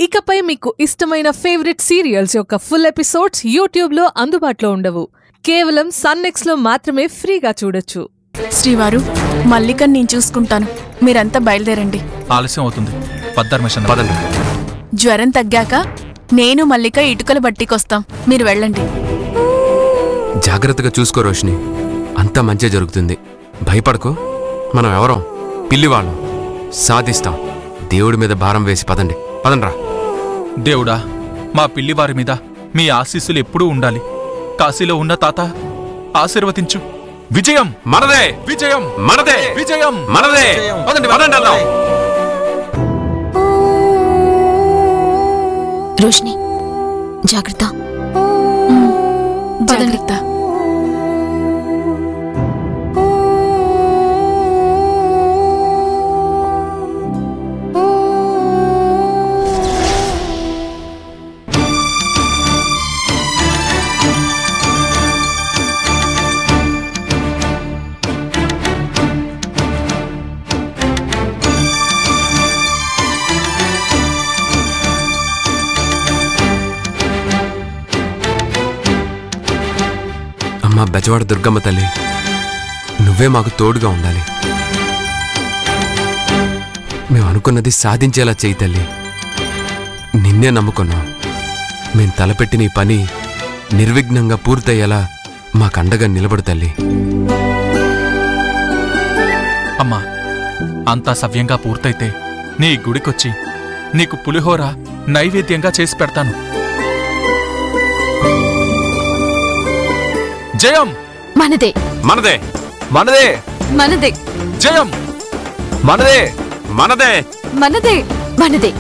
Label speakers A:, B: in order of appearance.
A: ఇకపై మీకు ఇష్టమైన ఫేవరెట్ సీరియల్స్ యొక్క ఫుల్ ఎపిసోడ్స్ యూట్యూబ్లో అందుబాటులో ఉండవు. కేవలం సన్నెక్స్లో మాత్రమే ఫ్రీగా చూడొచ్చు.
B: శ్రీవారు, మల్లికని నేను చూసుకుంటాను. మీరంతా బయలుదేరండి.
C: ఆలస్యం అవుతుంది. పదండి.
B: జ్వరం తగ్గాక నేను మల్లిక ఇటుకలు బట్టికొస్తాం. మీరు వెళ్ళండి.
D: జాగ్రత్తగా చూసుకో రోషిని. అంతా మంచి జరుగుతుంది. భయపడకు. మనం ఎవరం? పిల్లివాళ్ళం. సాధిస్తాం. దేవుడి మీద భారం వేసి పదండ్రా.
C: దేవుడా, మా పిల్లివారి మీద మీ ఆశీస్సులు ఎప్పుడూ ఉండాలి. కాశీలో ఉన్న తాత ఆశీర్వదించు. విజయం
D: మనదే!
C: విజయం
D: మనదే!
C: విజయం
D: మనదే! పదండి.
E: రోషిని, జాగ్రత్త.
B: జాగ్రత్త.
D: అమ్మా బెజవాడ దుర్గమ్మ తల్లి, నువ్వే మాకు తోడుగా ఉండాలి. మేము అనుకున్నది సాధించేలా చేయి తల్లి. నిన్నే నమ్ముకున్నాం. మేం తలపెట్టిన ఈ పని నిర్విఘ్నంగా పూర్తయ్యేలా మాకండగా నిలబడు తల్లి.
C: అమ్మా, అంతా సవ్యంగా పూర్తయితే నీ గుడికొచ్చి నీకు పులిహోర నైవేద్యంగా చేసి పెడతాను. జయం
E: మనదే!
D: మనదే! మనదే!
E: మనదే!
C: జయం
D: మనదే! మనదే!
E: మనదే! మనదే!